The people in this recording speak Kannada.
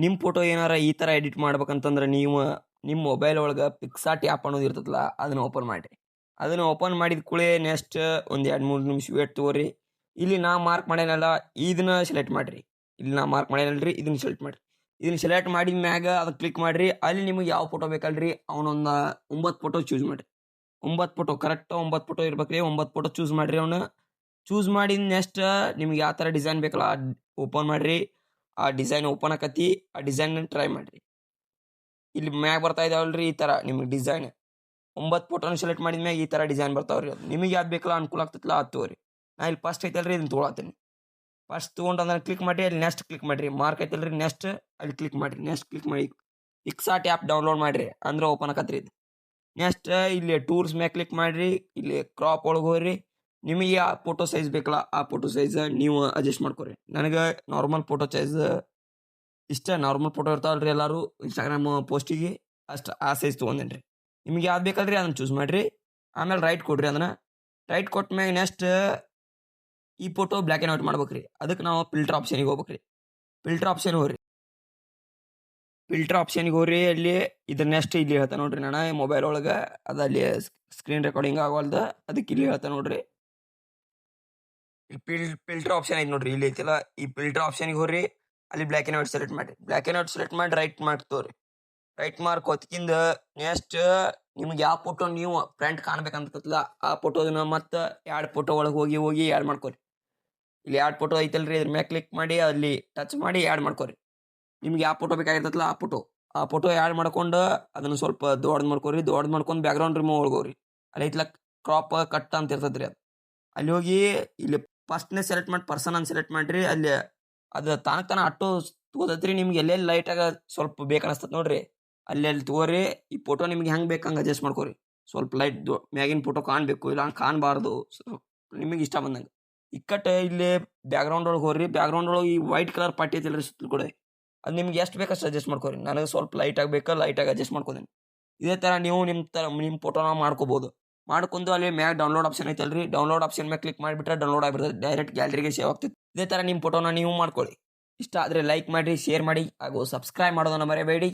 ನಿಮ್ಮ ಫೋಟೋ ಏನಾರ ಈ ಥರ ಎಡಿಟ್ ಮಾಡ್ಬೇಕಂತಂದ್ರೆ ನೀವು ನಿಮ್ಮ ಮೊಬೈಲ್ ಒಳಗೆ ಪಿಕ್ಸಾರ್ಟ್ ಆ್ಯಪ್ ಅನ್ನೋದು ಇರ್ತದಲ್ಲ ಅದನ್ನು ಓಪನ್ ಮಾಡಿರಿ. ಅದನ್ನು ಓಪನ್ ಮಾಡಿದ ಕೂಡಲೇ ನೆಕ್ಸ್ಟ್ ಒಂದು 2-3 ನಿಮಿಷ ವೇಟ್ ತೊಗೊರಿ. ಇಲ್ಲಿ ನಾ ಮಾರ್ಕ್ ಮಾಡ್ಯಾನಲ್ಲ ಇದನ್ನ ಸೆಲೆಕ್ಟ್ ಮಾಡಿರಿ. ಇಲ್ಲಿ ನಾ ಮಾರ್ಕ್ ಮಾಡ್ಯಾನಲ್ರಿ ಇದನ್ನ ಸೆಲೆಕ್ಟ್ ಮಾಡಿರಿ. ಇದನ್ನ ಸೆಲೆಕ್ಟ್ ಮಾಡಿದ ಮ್ಯಾಗ ಅದಕ್ಕೆ ಕ್ಲಿಕ್ ಮಾಡಿರಿ. ಅಲ್ಲಿ ನಿಮಗೆ ಯಾವ ಫೋಟೋ ಬೇಕಲ್ರಿ ಅವನೊಂದು 9 ಫೋಟೋ ಚೂಸ್ ಮಾಡಿರಿ. 9 ಫೋಟೋ ಕರೆಕ್ಟ್ 9 ಫೋಟೋ ಇರ್ಬೇಕ್ರಿ. 9 ಫೋಟೋ ಚೂಸ್ ಮಾಡಿರಿ. ಅವನು ಚೂಸ್ ಮಾಡಿದ ನೆಕ್ಸ್ಟ್ ನಿಮ್ಗೆ ಯಾವ ಥರ ಡಿಸೈನ್ ಬೇಕಲ್ಲ ಓಪನ್ ಮಾಡಿರಿ. ಆ ಡಿಸೈನ್ ಓಪನ್ ಆಕತಿ. ಆ ಡಿಸೈನ್ ಟ್ರೈ ಮಾಡಿರಿ. ಇಲ್ಲಿ ಮ್ಯಾಗ ಬರ್ತಾ ಇದಾವಲ್ರಿ ಈ ಥರ ನಿಮಗೆ ಡಿಸೈನ್ 9 ಫೋಟೋನ ಸೆಲೆಕ್ಟ್ ಮಾಡಿದ ಮ್ಯಾಗ ಈ ಥರ ಡಿಸೈನ್ ಬರ್ತಾವ್ರಿ. ಅದು ನಿಮಗೆ ಯಾವ್ದು ಬೇಕಲ್ಲ ಅನುಕೂಲ ಆಗ್ತೈತಲ್ಲ ಅದು ತಗೋರಿ. ನಾ ಇಲ್ಲಿ ಫಸ್ಟ್ ಐತಲ್ರಿ ಇದನ್ನ ತೊಗೊಳತ್ತೀನಿ. ಫಸ್ಟ್ ತೊಗೊಂಡು ಅದನ್ನು ಕ್ಲಿಕ್ ಮಾಡಿರಿ. ಅಲ್ಲಿ ನೆಕ್ಸ್ಟ್ ಕ್ಲಿಕ್ ಮಾಡಿರಿ. ಮಾರ್ಕ್ ಐತಲ್ರಿ ನೆಕ್ಸ್ಟ್ ಅಲ್ಲಿ ಕ್ಲಿಕ್ ಮಾಡಿರಿ. ನೆಕ್ಸ್ಟ್ ಕ್ಲಿಕ್ ಮಾಡಿ ಪಿಕ್ಸಾರ್ಟ್ ಆ್ಯಪ್ ಡೌನ್ಲೋಡ್ ಮಾಡಿರಿ ಅಂದ್ರೆ ಓಪನ್ ಆಕತ್ರಿ ಇದು. ನೆಕ್ಸ್ಟ್ ಇಲ್ಲಿ ಟೂಲ್ಸ್ ಮ್ಯಾಗ ಕ್ಲಿಕ್ ಮಾಡಿರಿ. ಇಲ್ಲಿ ಕ್ರಾಪ್ ಒಳಗೆ ಹೋಗ್ರಿ. ನಿಮಗೆ ಯಾವ ಫೋಟೋ ಸೈಜ್ ಬೇಕಲ್ಲ ಆ ಫೋಟೋ ಸೈಜ್ ನೀವು ಅಡ್ಜಸ್ಟ್ ಮಾಡ್ಕೊರಿ. ನನಗೆ ನಾರ್ಮಲ್ ಫೋಟೋ ಸೈಜ್ ಇಷ್ಟ. ನಾರ್ಮಲ್ ಫೋಟೋ ಇರ್ತಾವಲ್ರಿ ಎಲ್ಲರೂ ಇನ್ಸ್ಟಾಗ್ರಾಮ್ ಪೋಸ್ಟಿಗೆ ಅಷ್ಟು ಆ ಸೈಜ್ ತೊಗೊಂಡೇನ್ರಿ. ನಿಮ್ಗೆ ಯಾವ್ದು ಬೇಕಲ್ರಿ ಅದನ್ನು ಚೂಸ್ ಮಾಡಿರಿ. ಆಮೇಲೆ ರೈಟ್ ಕೊಡ್ರಿ. ಅದನ್ನು ರೈಟ್ ಕೊಟ್ಟ ಮ್ಯಾಗ ನೆಕ್ಸ್ಟ್ ಈ ಫೋಟೋ ಬ್ಲ್ಯಾಕ್ ಆ್ಯಂಡ್ ವೈಟ್ ಮಾಡ್ಬೇಕ್ರಿ. ಅದಕ್ಕೆ ನಾವು ಫಿಲ್ಟರ್ ಆಪ್ಷನಿಗೆ ಹೋಗ್ಬೇಕ್ರಿ. ಫಿಲ್ಟರ್ ಆಪ್ಷನ್ ಹೋಗ್ರಿ. ಫಿಲ್ಟರ್ ಆಪ್ಷನ್ಗೆ ಹೋಗ್ರಿ. ಅಲ್ಲಿ ಇದ್ರ ನೆಕ್ಸ್ಟ್ ಇಲ್ಲಿ ಹೇಳ್ತಾ ನೋಡ್ರಿ. ನಾನು ಮೊಬೈಲ್ ಒಳಗೆ ಅದು ಅಲ್ಲಿ ಸ್ಕ್ರೀನ್ ರೆಕಾರ್ಡಿಂಗ್ ಆಗವಲ್ದು ಅದಕ್ಕೆ ಇಲ್ಲಿ ಹೇಳ್ತಾ ನೋಡ್ರಿ. ಫಿಲ್ಟರ್ ಆಪ್ಷನ್ ಐತೆ ನೋಡ್ರಿ. ಇಲ್ಲಿ ಐತಿಲ್ಲ ಈ ಫಿಲ್ಟರ್ ಆಪ್ಷನ್ಗೆ ಹೋಗ್ರಿ. ಅಲ್ಲಿ ಬ್ಲ್ಯಾಕ್ ಆ್ಯಂಡ್ ವೈಟ್ ಸೆಲೆಕ್ಟ್ ಮಾಡಿರಿ. ಬ್ಲ್ಯಾಕ್ ಆ್ಯಂಡ್ ವೈಟ್ ಸೆಲೆಕ್ಟ್ ಮಾಡಿ ರೈಟ್ ಮಾರ್ಕ್ ತೋರಿ. ರೈಟ್ ಮಾರ್ಕ್ ಹೊತ್ಕಿಂದ ನೆಕ್ಸ್ಟ್ ನಿಮ್ಗೆ ಯಾವ ಫೋಟೋ ನೀವು ಫ್ರಂಟ್ ಕಾಣ್ಬೇಕಂತಲ್ಲ ಆ ಫೋಟೋದನ್ನ ಮತ್ತೆ 2 ಫೋಟೋ ಒಳಗೆ ಹೋಗಿ ಆ್ಯಡ್ ಮಾಡ್ಕೊರಿ. ಇಲ್ಲಿ 2 ಫೋಟೋ ಐತಲ್ರಿ ಇದ್ರ ಮ್ಯಾಗ ಕ್ಲಿಕ್ ಮಾಡಿ ಅಲ್ಲಿ ಟಚ್ ಮಾಡಿ ಆ್ಯಡ್ ಮಾಡ್ಕೊರಿ. ನಿಮ್ಗೆ ಯಾವ ಫೋಟೋ ಬೇಕಾಗಿರ್ತಲ್ಲ ಆ ಫೋಟೋ ಆ್ಯಡ್ ಮಾಡ್ಕೊಂಡು ಅದನ್ನು ಸ್ವಲ್ಪ ದೊಡ್ಡದು ಮಾಡ್ಕೊರಿ. ದೊಡ್ಡದು ಮಾಡ್ಕೊಂಡು ಬ್ಯಾಕ್ಗ್ರೌಂಡ್ ರಿಮೂವ್ ಒಳಗೋರಿ. ಅಲ್ಲಿ ಐತ್ಲ ಕ್ರಾಪ್ ಕಟ್ ಅಂತ ಇರ್ತದ್ರಿ ಅದು. ಅಲ್ಲಿ ಹೋಗಿ ಇಲ್ಲಿ ಫಸ್ಟ್ನೇ ಸೆಲೆಕ್ಟ್ ಮಾಡಿ ಪರ್ಸನ್ ಅಂತ ಸೆಲೆಕ್ಟ್ ಮಾಡಿರಿ. ಅಲ್ಲಿ ಅದು ತಾನ ಅಟ್ಟು ತಗೋತೈತ್ರಿ. ನಿಮ್ಗೆ ಎಲ್ಲೆಲ್ಲಿ ಲೈಟಾಗ ಸ್ವಲ್ಪ ಬೇಕನ್ನಿಸ್ತದೆ ನೋಡ್ರಿ ಅಲ್ಲಿ ತಗೋರಿ. ಈ ಫೋಟೋ ನಿಮ್ಗೆ ಹೆಂಗೆ ಬೇಕು ಹಂಗೆ ಅಡ್ಜಸ್ಟ್ ಮಾಡ್ಕೊರಿ. ಸ್ವಲ್ಪ ಲೈಟ್ ಮ್ಯಾಗಿನ ಫೋಟೋ ಕಾಣಬೇಕು ಇಲ್ಲ ಹಂಗೆ ಕಾಣಬಾರ್ದು. ನಿಮಗೆ ಇಷ್ಟ ಬಂದಂಗೆ ಇಕ್ಕಟ್ಟು ಇಲ್ಲಿ ಬ್ಯಾಕ್ಗ್ರೌಂಡ್ ಒಳಗೆ ಹೋಗ್ರಿ. ಬ್ಯಾಕ್ಗ್ರೌಂಡ್ ಒಳಗೆ ಈ ವೈಟ್ ಕಲರ್ ಪಟ್ಟಿ ಐತಿಲ್ರಿ ಸುತ್ತಲೂ ಕೂಡ ಅದು ನಿಮ್ಗೆ ಎಷ್ಟು ಬೇಕಷ್ಟು ಅಡ್ಜಸ್ಟ್ ಮಾಡ್ಕೊರಿ. ನನಗೆ ಸ್ವಲ್ಪ ಲೈಟಾಗಿ ಬೇಕಾ ಲೈಟಾಗಿ ಅಡ್ಜಸ್ಟ್ ಮಾಡ್ಕೊತೀನಿ. ಇದೇ ಥರ ನೀವು ನಿಮ್ಮ ಫೋಟೋನ ಮಾಡ್ಕೋಬೋದು. ಮಾಡ್ಕೊಂಡು ಅಲ್ಲಿ ಮ್ಯಾಗ ಡೌನ್ಲೋಡ್ ಆಪ್ಷನ್ ಐತಲ್ರಿ ಡೌನ್ಲೋಡ್ ಆಪ್ಷನ್ ಮ್ಯಾಗ ಕ್ಲಿಕ್ ಮಾಡಿಬಿಟ್ರೆ ಡೌನ್ಲೋಡ್ ಆಗಿಬಿಡ್ತದೆ. ಡೈರೆಕ್ಟ್ ಗ್ಯಾಲರಿಗೆ ಸೇವ್ ಆಗ್ತದೆ. ಇದೇ ಥರ ನಿಮ್ಮ ಫೋಟೋನ ನೀವು ಮಾಡ್ಕೊಳ್ಳಿ. ಇಷ್ಟ ಆದರೆ ಲೈಕ್ ಮಾಡಿರಿ, ಶೇರ್ ಮಾಡಿ ಹಾಗೂ ಸಬ್ಸ್ಕ್ರೈಬ್ ಮಾಡೋದನ್ನು ಮರೆಯಬೇಡಿ.